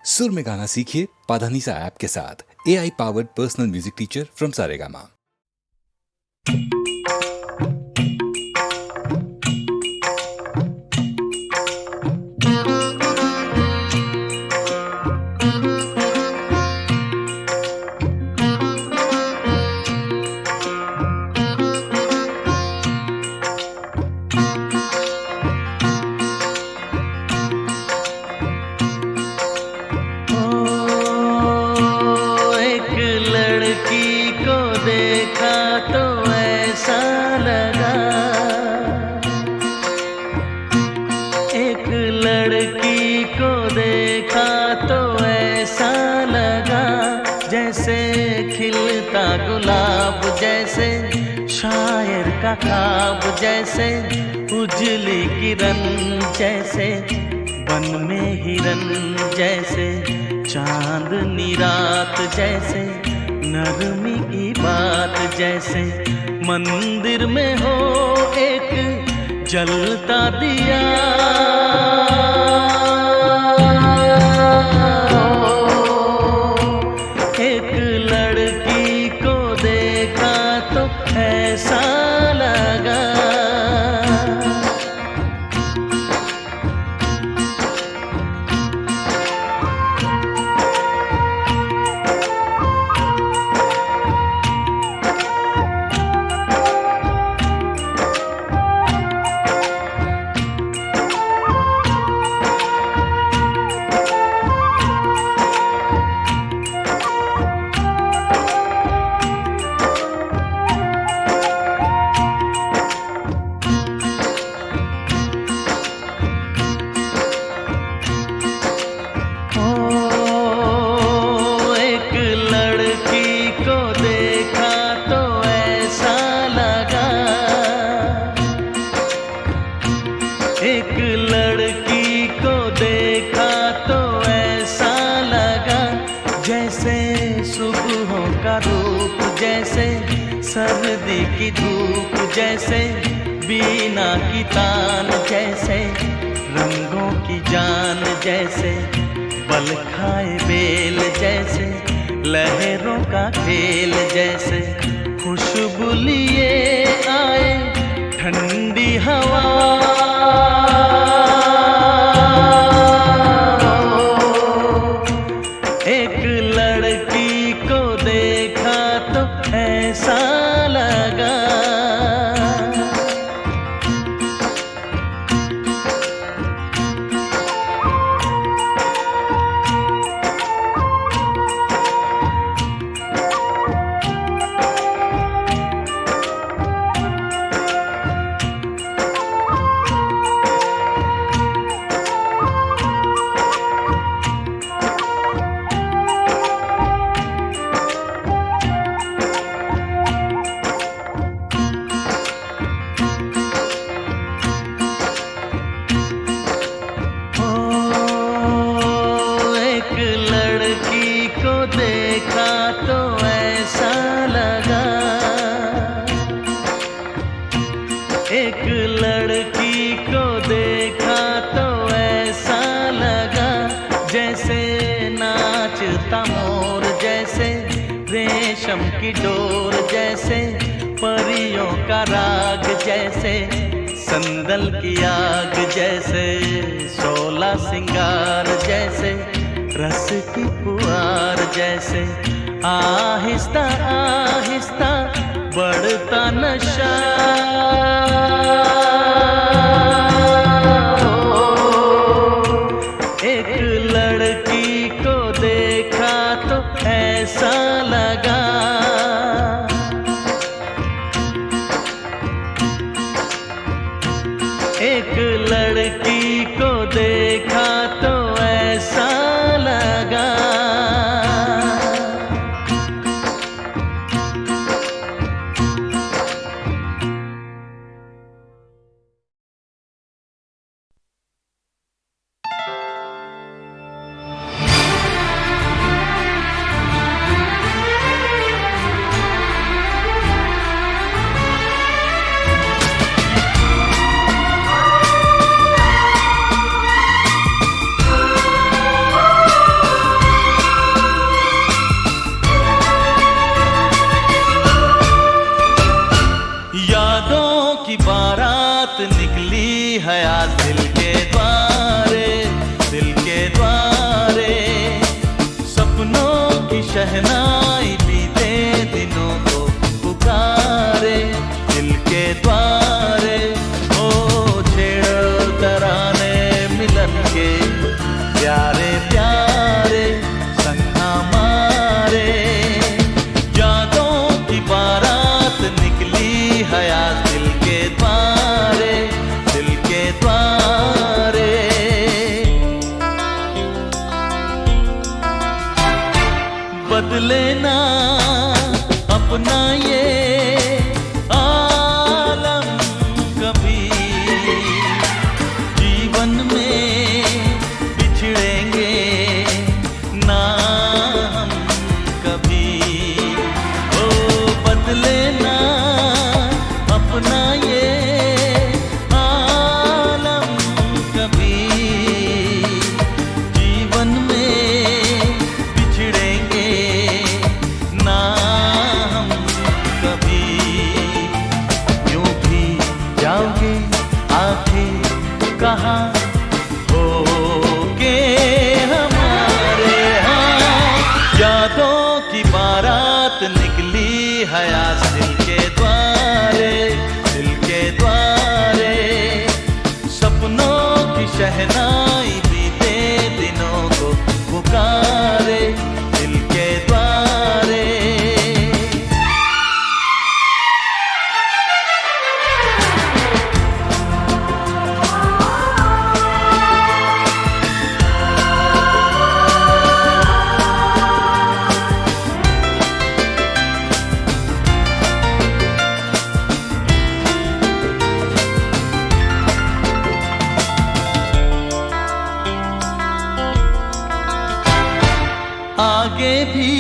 सुर में गाना सीखिए पाधानीसा ऐप के साथ। AI powered personal music teacher from Saregama. ख्वाब जैसे उजली किरण जैसे बन में हिरन जैसे चांदनी रात जैसे नरमी की बात जैसे मंदिर में हो एक जलता दिया एक लड़की को देखा तो ऐसा सर्दी की धूप जैसे बीना की तान जैसे रंगों की जान जैसे बल खाए बेल जैसे लहरों का खेल जैसे खुशबू लिए आए ठंडी हवा एक लड़की को देखा तो ऐसा एक लड़की को देखा तो ऐसा लगा जैसे नाचता मोर जैसे रेशम की डोर जैसे परियों का राग जैसे संदल की आग जैसे शोला सिंगार जैसे रस की फुहार जैसे आहिस्ता आहिस्ता बढ़ता नशा एक लड़की को देखा तो ऐसा लगा एक लड़की को देखा तो ऐसा लगा बदले ना अपना ये आलम कभी, जीवन में बिछड़ेंगे ना हम कभी। ओ बदले ना अपना ये आलम कभी, जीवन में बिछड़ेंगे ना हम कभी। यूं भी जाओगे आखिर कहाँ होगे हमारे, हाँ यादों की बारात निकली है आज दिल के द्वारे, दिल के द्वारे। सपनों की शहनाई बीते दिनों को पुकारे दिल के द्वारे। आगे भी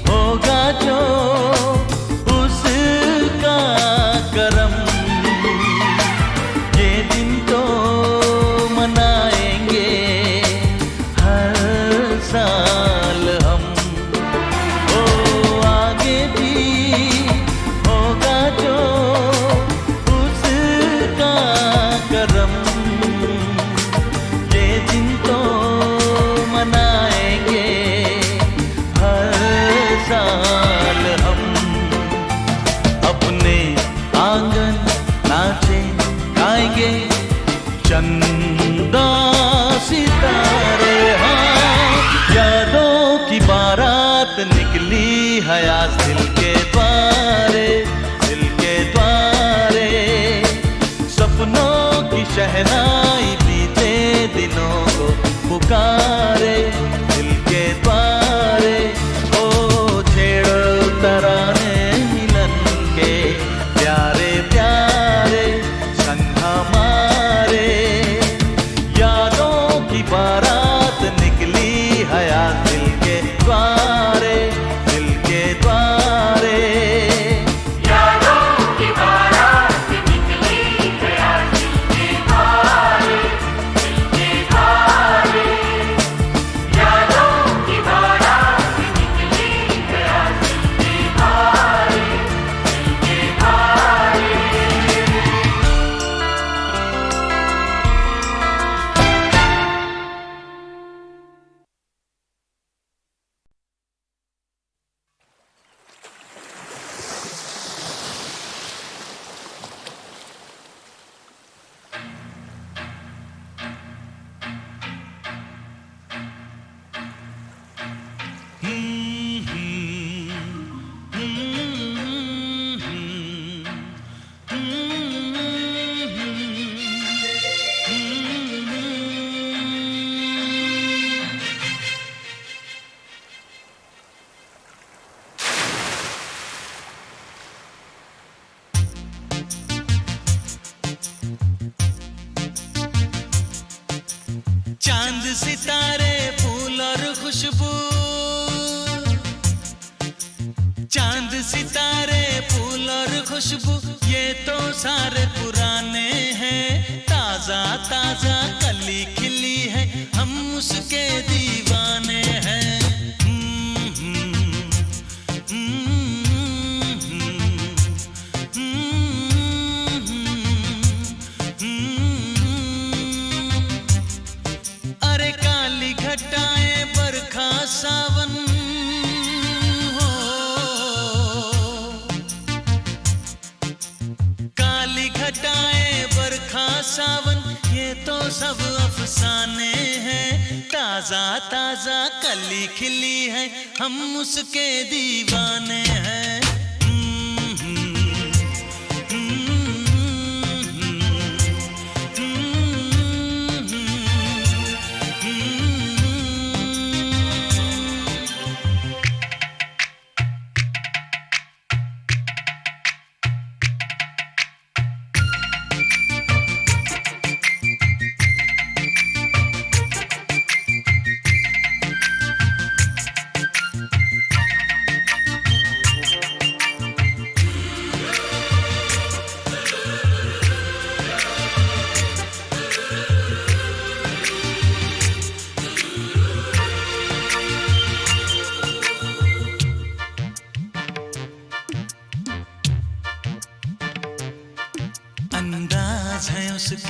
होगा जो उसका करम, ये दिन तो मनाएंगे हर साल हम। ओ आगे भी होगा जो उसका करम, ये दिन तो मनाएंगे हर साल हम। अपने आंगन नाचे गाएंगे चंदा सितारे, हाँ यादों की बारात निकली है आज दिल के द्वारे, दिल के द्वारे। सपनों की शहनाई बीते दिनों को पुकारे दिल के द्वारे। ओ छेड़ो तराने मिलन के प्यारे प्यारे संग हमारे, यादों की बारात निकली है आज दिल के द्वारे, दिल के द्वारे। यादों की बारात निकली है आज दिल के द्वारे, दिल के द्वारे। यादों की बारात निकली है आज दिल के द्वारे, दिल के द्वारे। चांद सितारे फूल और खुशबू, चांद सितारे फूल और खुशबू, ये तो सारे पुराने हैं। ताजा ताजा कली खिली है, हम उसके दीवाने हैं। अरे काली घटाएं बरखा सावन हो, काली घटाएं बरखा सावन, ये तो सब अफसाने हैं। ताजा ताजा कली खिली है, हम उसके दीवाने हैं।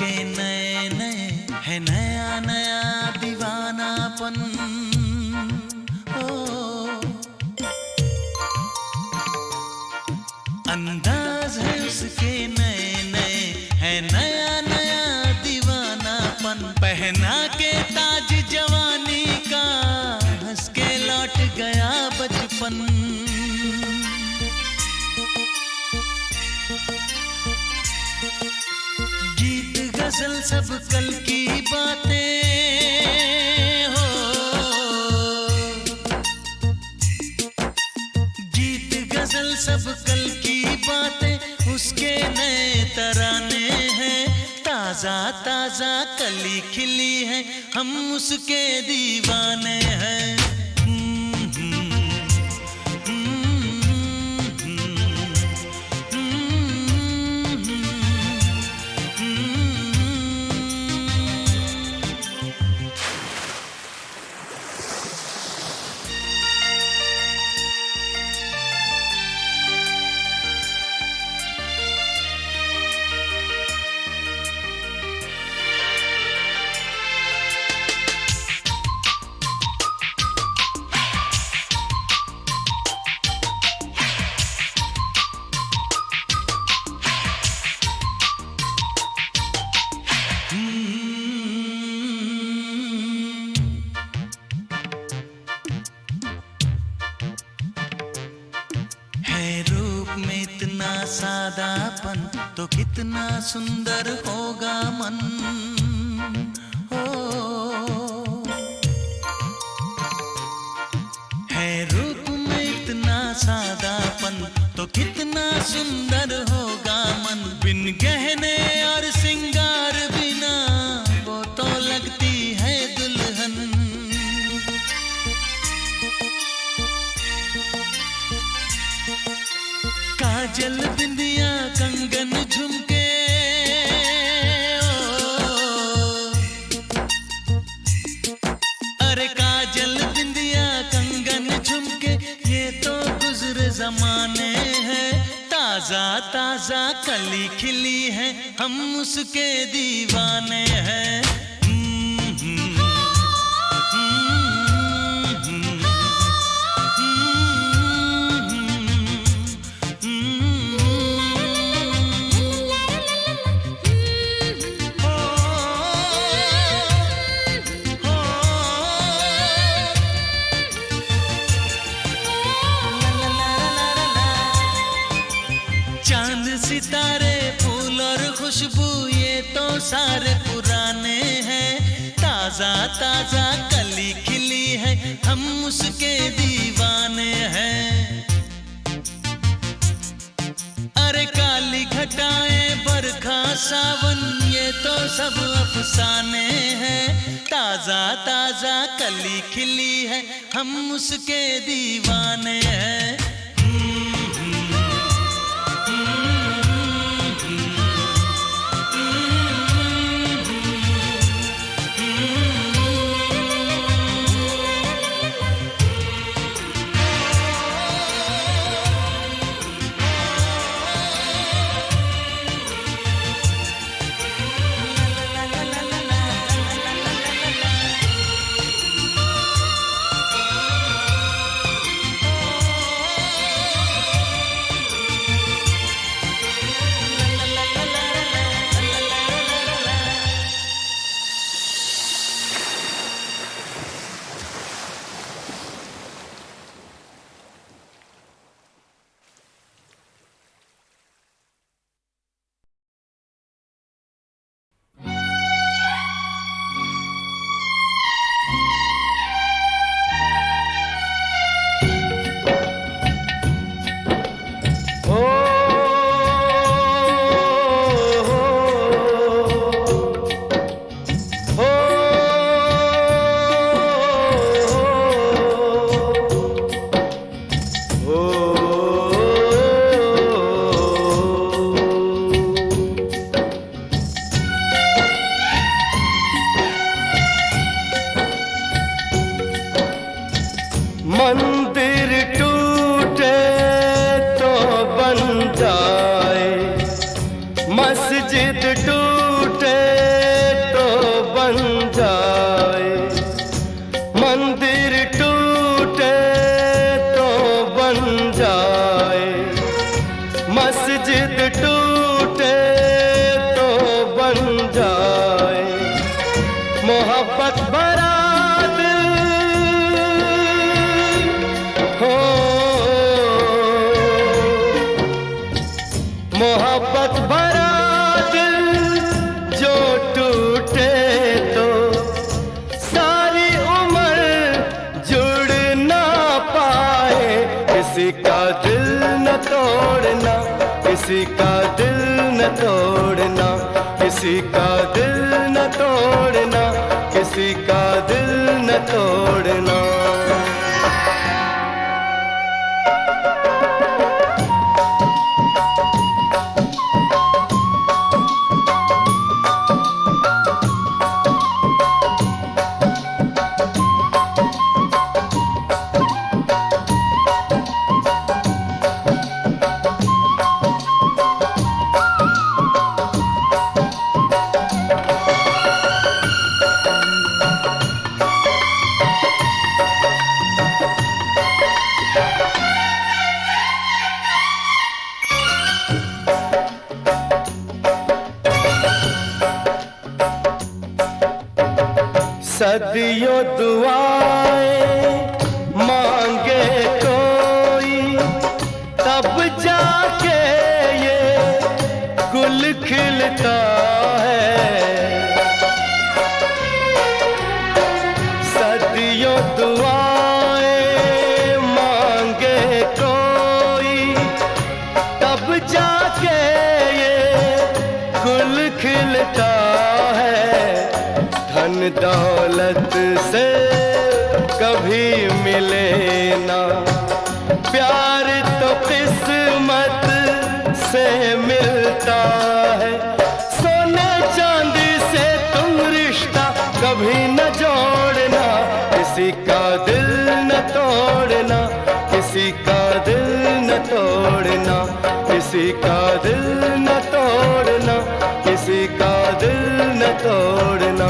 उसके नए नए है नया नया दीवानापन। ओ अंदाज है उसके नए नए है नया नया दीवानापन। पहना के ताज जवानी का हंस के लौट गया बचपन। गीत गजल सब कल की बातें हो, गीत गजल सब कल की बातें उसके नए तराने हैं। ताजा ताजा कली खिली है हम उसके दीवाने हैं। में इतना सादापन तो कितना सुंदर होगा मन। हो है रूप में इतना सादापन तो कितना सुंदर होगा मन। बिन गहने और सिंगार बिना वो तो लगती है दुल्हन। काजल बिंदिया कंगन झुमके अरे काजल बिंदिया कंगन झुमके ये तो गुजरे जमाने हैं। ताजा ताजा कली खिली है हम उसके दीवाने हैं। चांद सितारे फूल और खुशबू ये तो सारे पुराने हैं। ताजा ताजा कली खिली है हम उसके दीवाने हैं। अरे काली घटाएं बरखा सावन ये तो सब अफसाने हैं। ताजा ताजा कली खिली है हम उसके दीवाने हैं। मंदिर टूटे तो बन जाए, मस्जिद टूटे तो बन जाए, मोहब्बत भरा दिल हो, मोहब्बत भरा दिल जो टूटे तो सारी उम्र जुड़ ना पाए। किसी का दिल न तोड़ना, किसी का दिल न तोड़ना, किसी का दिल न तोड़ना, किसी का दिल न तोड़ना। सदियों दुआएं मांगे कोई, तब जाके ये गुल खिलता है। सदियों दुआएं मांगे कोई, तब जाके ये गुल खिलता है। धन दौलत से कभी मिले ना, प्यार तो किस्मत से मिलता है। सोने चांदी से तुम रिश्ता कभी न जोड़ना, किसी का दिल न तोड़ना, किसी का दिल न तोड़ना, किसी का दिल न तोड़ना, किसी का दिल न तोड़ना।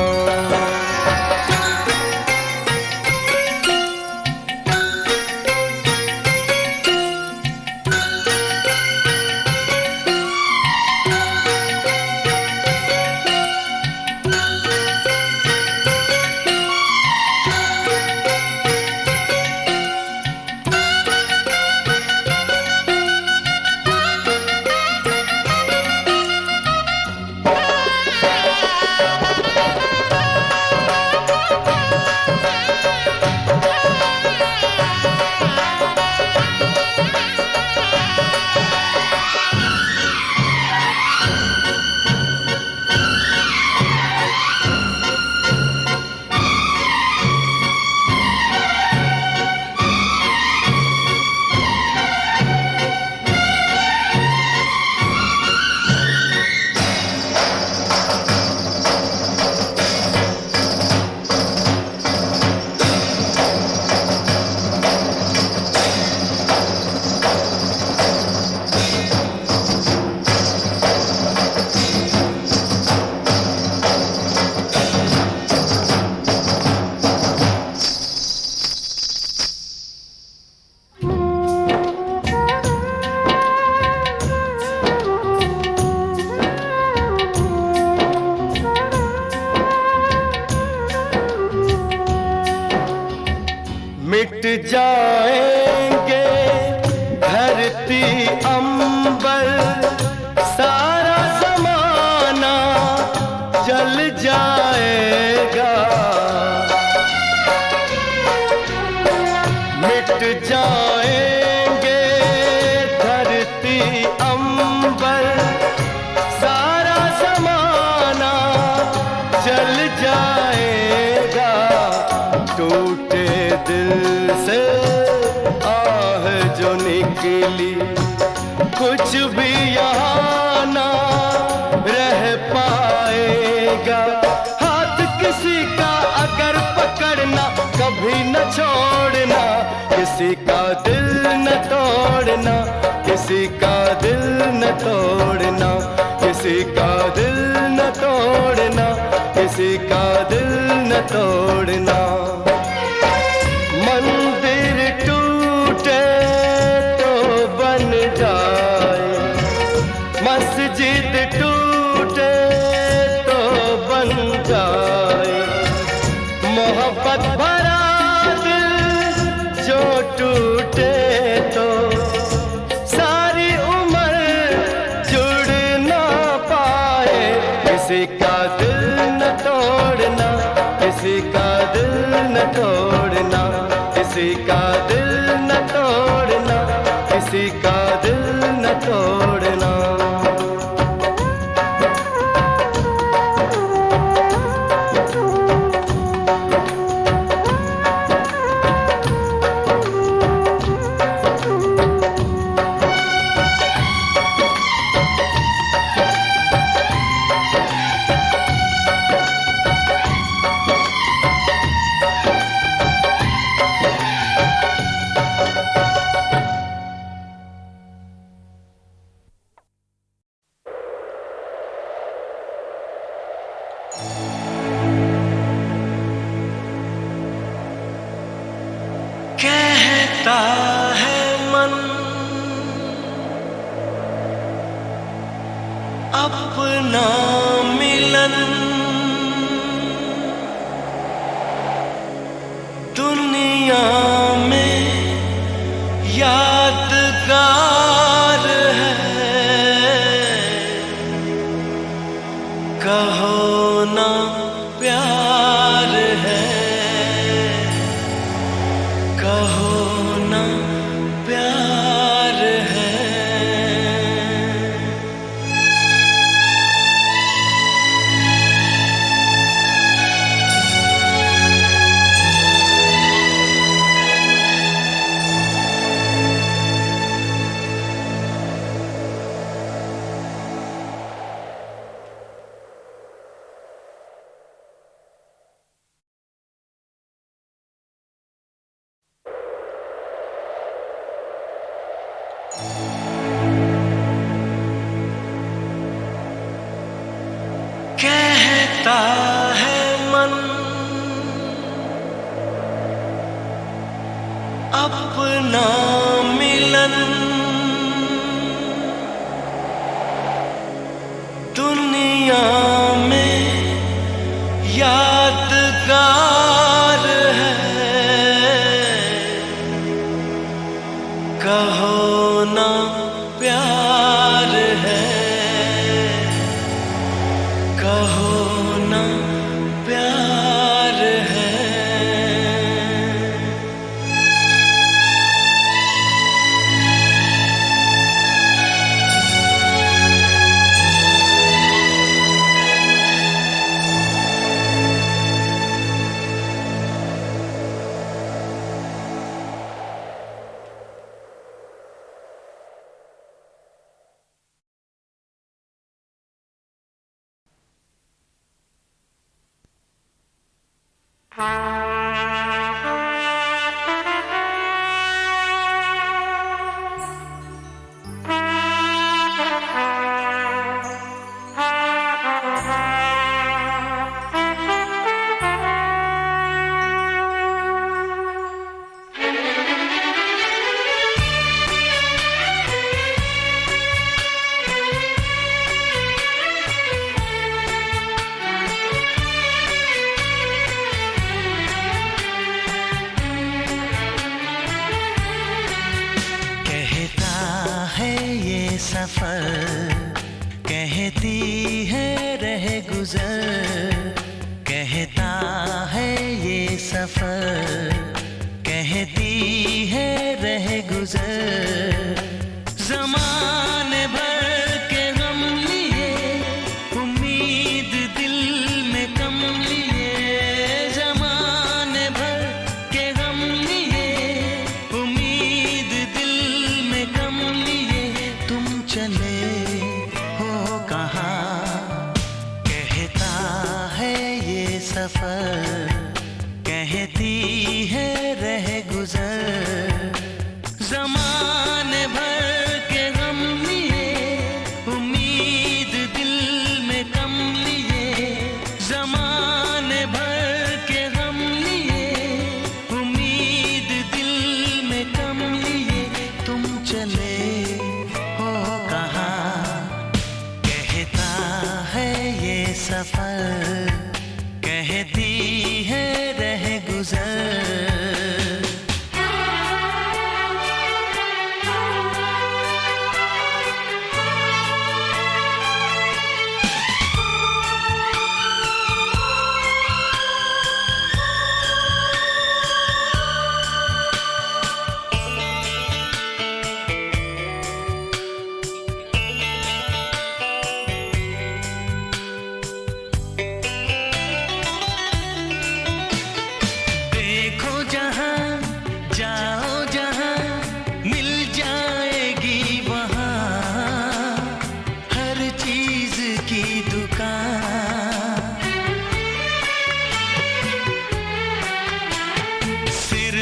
मिट जाएंगे धरती अंबर, सारा जमाना जल जाएगा। मिट जाएंगे धरती अंबर, सारा जमाना जल जाएगा। टूटे दिल से आह जो निकली, कुछ भी यहाँ ना रह पाएगा। हाथ किसी का अगर पकड़ना, कभी न छोड़ना, किसी का दिल न तोड़ना, किसी का दिल न तोड़ना, किसी का दिल न तोड़ना, किसी का दिल न तोड़ना। किसी का दिल न तोड़ना, किसी का दिल न तोड़ना। कहता है मन अपना मिलन दुनिया में यादगार है। कहो ना प्यार है, कहो ना प्यार है। कहता है मन अपना मिलन दुनिया में यादगार है। कहो ना प्यार है, कहो ना प्यार है।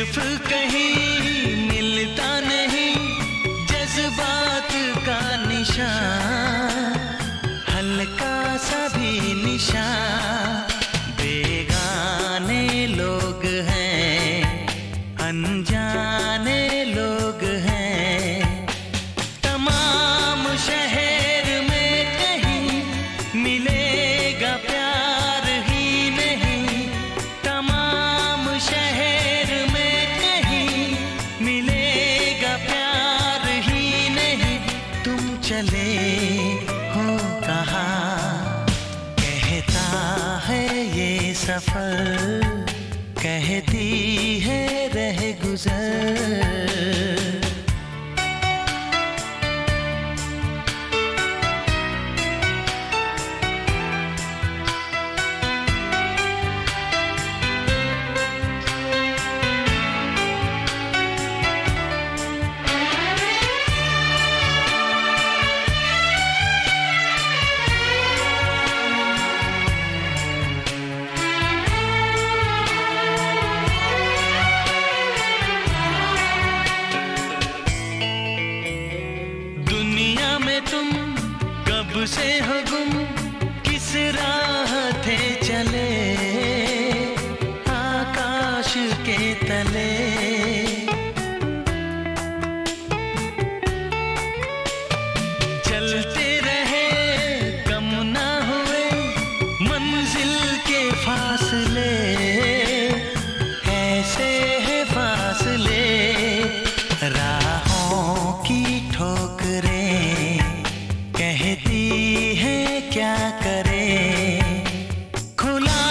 सिर्फ कहीं मिलता नहीं जज्बात का निशान, हल्का सा भी निशान। बेगाने लोग हैं, अनजाने लोग हैं, तमाम शहर में कहीं मिलेगा प्यार ही नहीं, तमाम शहर में कहीं मिलेगा प्यार ही नहीं। तुम चले हो कहाँ, कहता है ये सफर, कहती है रह गुजर। दुनिया में तुम कब से हो गुम, किस राह थे चले आकाश के तले। चलते रहे कम ना हुए मंजिल के फासले, ऐसे है फासले। राहों की ठोकरें कहती है क्या करे, खुला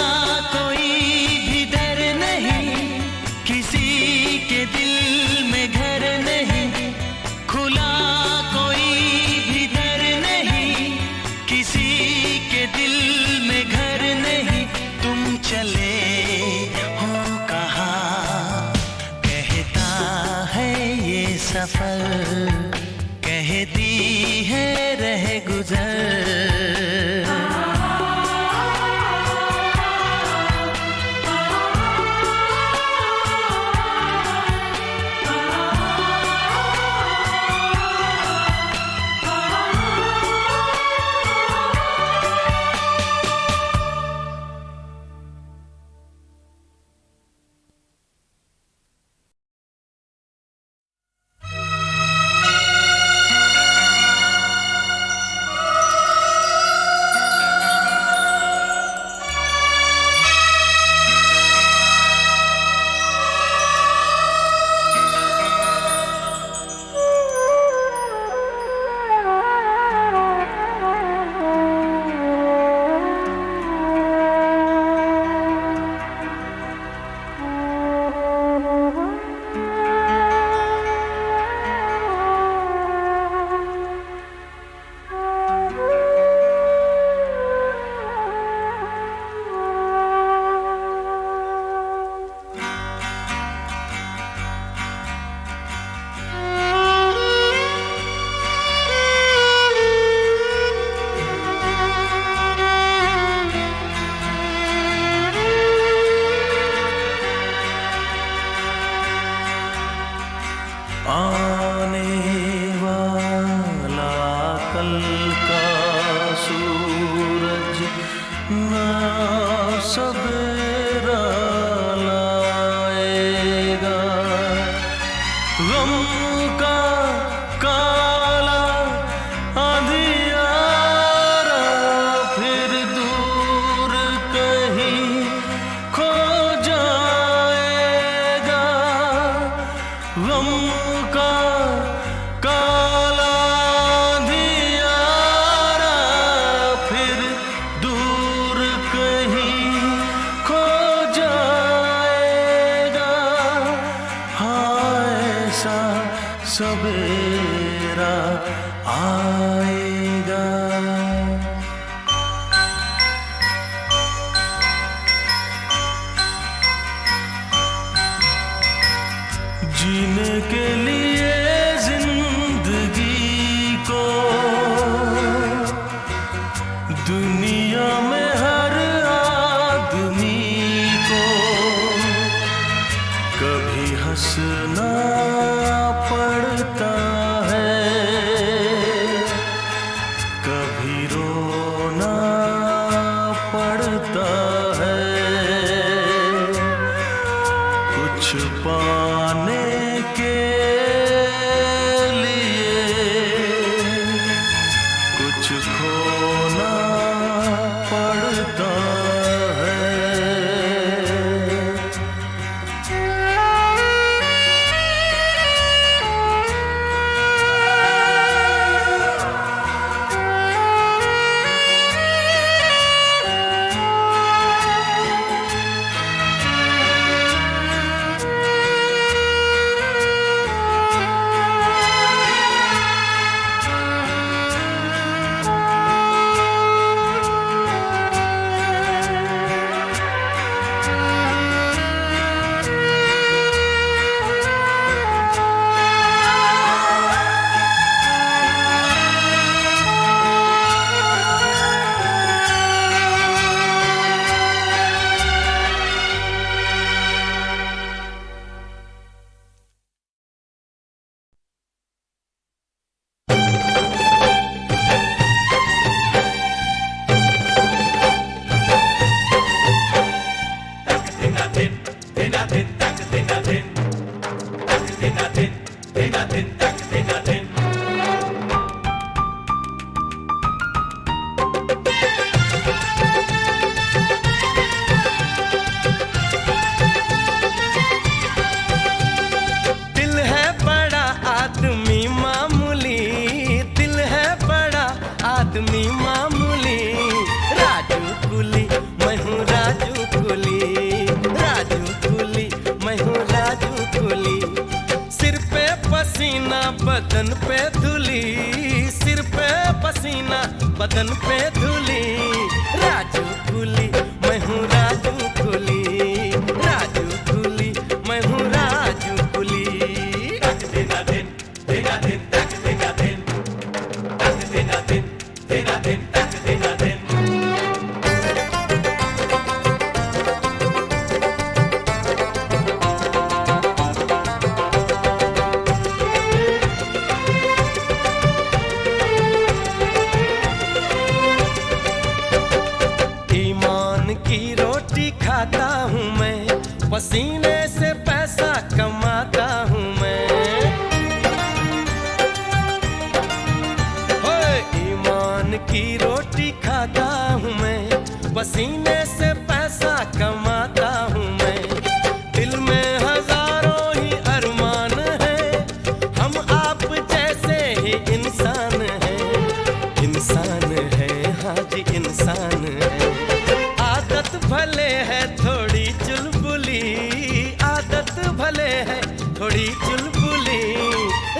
कोई भी दर नहीं, किसी के दिल में घर नहीं, खुला कोई भी दर नहीं, किसी के दिल में घर नहीं। तुम चले हो कहाँ, कहता है ये सफर, कहती है रह गुजर। सवेरा आएगा। जीने के लिए जिंदगी को दुनिया में हर आदमी को कभी हंसना पड़ता है, कभी रोना पड़ता है, कुछ पाने के लिए कुछ खोना पड़ता है। आदमी मामूली, राजू कुली मैं हूँ राजू कुली, राजू कुली मैं हूँ राजू कुली। सिर पे पसीना बदन पे धुली, सिर पे पसीना बदन पे धुली, राजू कुली मैं हूँ राजू कुली, राजू कुली मैं हूँ राजू कुली। ईमान की रोटी खाता हूँ मैं, पसीने से पैसा कमाता हूँ मैं। ईमान की रोटी खाता हूँ मैं, पसीने से पैसा कमाता हूँ मैं। दिल में हजारों ही अरमान है, हम आप जैसे ही इंसान हैं, इंसान है हाँ जी इंसान है। आदत भले है थोड़ी चुलबुली, आदत भले है थोड़ी चुलबुली,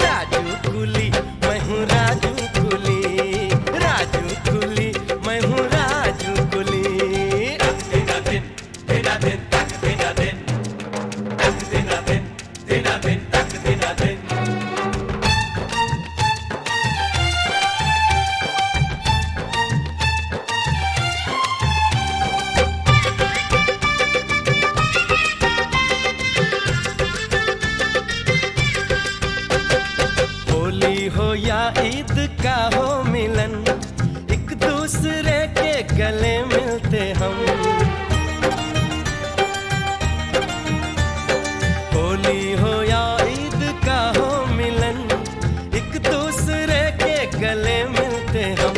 राजू कुली मैं हूँ राजू कुली, राजू कुली मैं हूँ राजू कुली। होली हो या ईद का हो मिलन, एक दूसरे के गले मिलते हम। होली हो या ईद का हो मिलन, एक दूसरे के गले मिलते हम।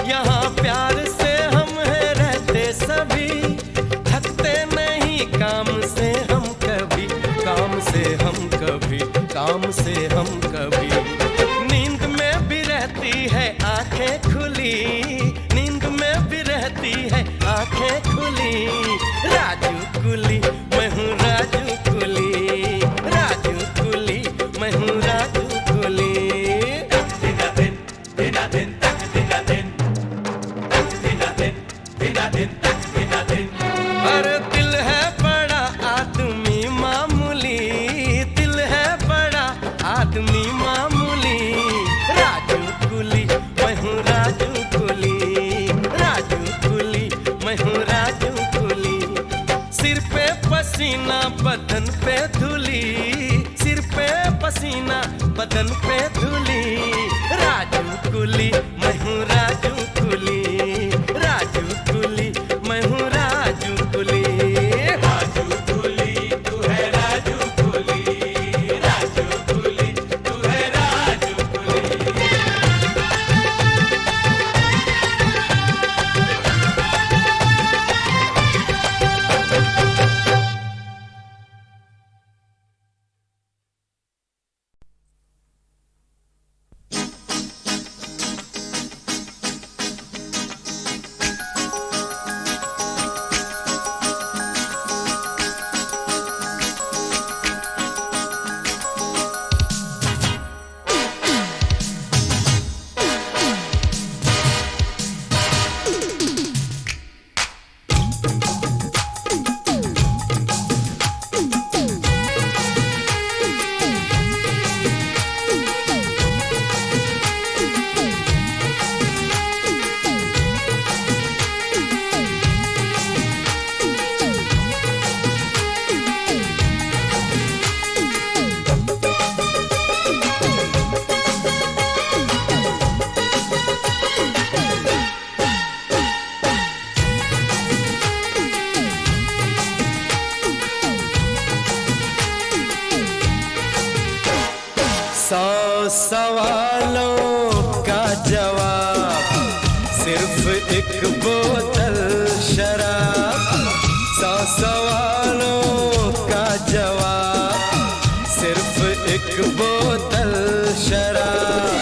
यहाँ प्यार से हम हैं रहते सभी, थकते नहीं काम से हम कभी, काम से हम कभी, काम से हम कभी। नींद में भी रहती है आंखें खुली, नींद में भी रहती है आंखें खुली, राजू कुली मैं हूँ राजू कुली, राजू कुली मैं हूँ राजू कुली। अरे दिल है बड़ा आदमी मामूली, दिल है बड़ा आदमी मामूली, राजू कुली मैं हूँ राजू कुली, राजू कुली मैं हूँ राजू कुली। सिर पे पसीना बदन पे धुली, पसीना बदन पे धूली। राजू कुली मैं हूँ राजू कुली, राजू कुली मैं हूँ राजू कुली। राजू कुली तू है राजू कुली, राजू कुली तू है राजू कुली। सवालों का जवाब सिर्फ एक बोतल शराब। 100 सवालों का जवाब सिर्फ एक बोतल शराब।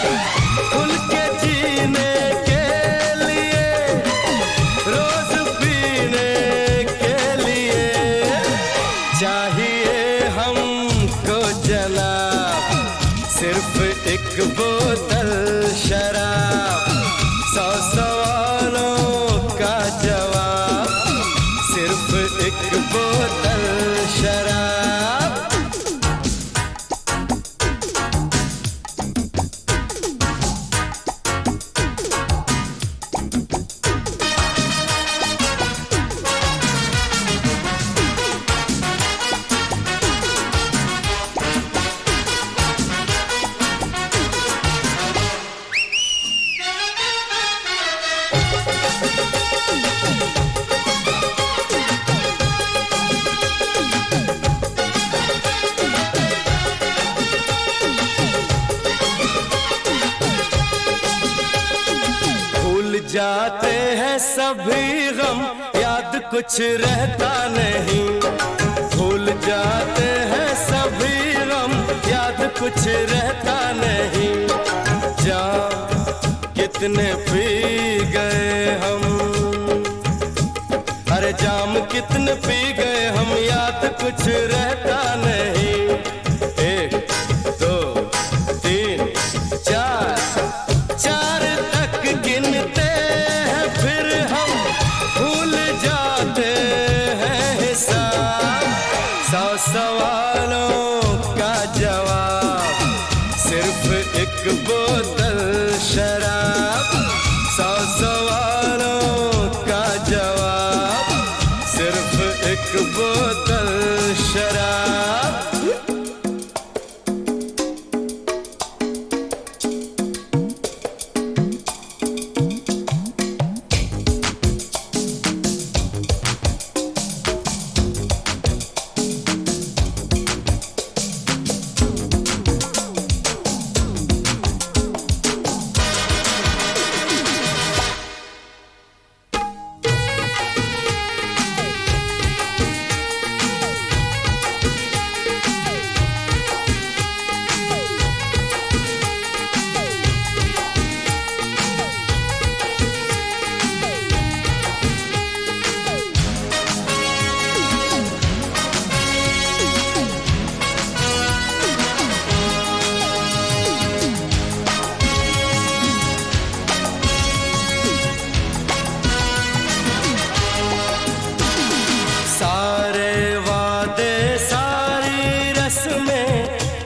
खुल के जीने के लिए रोज पीने के लिए चाहिए हमको जनाब सिर्फ एक बोतल शराब। 100 सवालों का जवाब सिर्फ एक बोतल शराब। जाते हैं सभी गम याद कुछ रहता नहीं। भूल जाते हैं सभी गम याद कुछ रहता नहीं। जाम कितने पी गए हम, अरे जाम कितने पी गए हम याद कुछ रहता नहीं। 1 2 3 4 4 तक गिनते हैं फिर हम भूल जाते हैं हिसाब। 100 सवालों का जवाब सिर्फ एक बोतल शराब। 100 सवालों का जवाब सिर्फ एक बोतल शराब।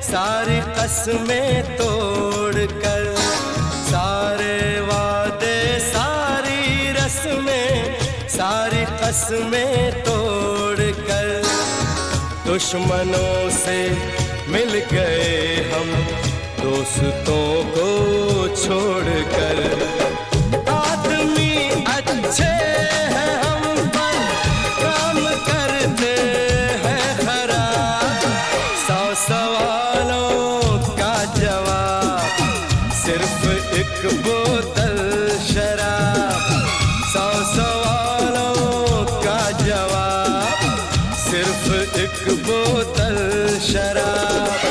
सारी कसमें तोड़ कर, सारे वादे सारी रस्में, सारी कसमें तोड़ कर, दुश्मनों से मिल गए हम, दोस्तों को छोड़कर आदमी अच्छे हैं हम पर काम करते हैं खराब। 100 सवालों का जवाब सिर्फ एक बोतल शराब। 100 सवालों का जवाब सिर्फ एक बोतल शराब।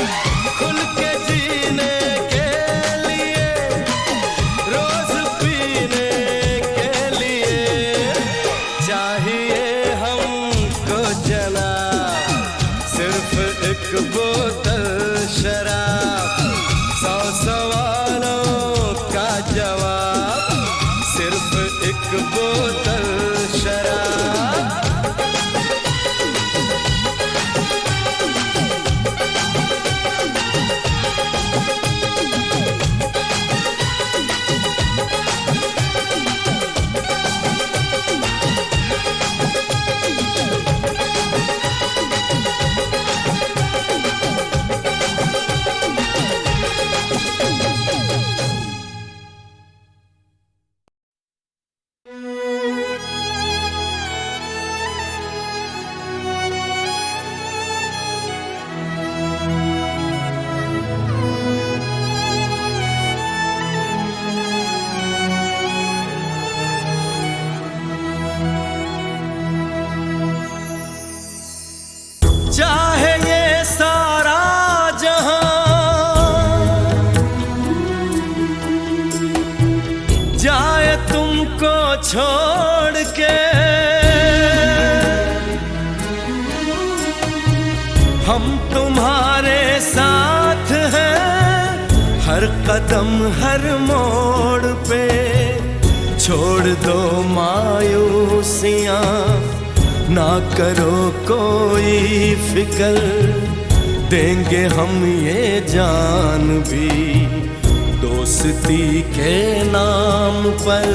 खुल के जीने के लिए रोज पीने के लिए चाहिए हमको जनाब सिर्फ एक बोतल शराब। 100 सवालों का जवाब सिर्फ एक बोतल शराब। चाहे ये सारा जहां जाए तुमको छोड़ के, हम तुम्हारे साथ हैं हर कदम हर मोड़ पे। छोड़ दो मायूसियां ना करो कोई फिक्र, देंगे हम ये जान भी दोस्ती के नाम पर।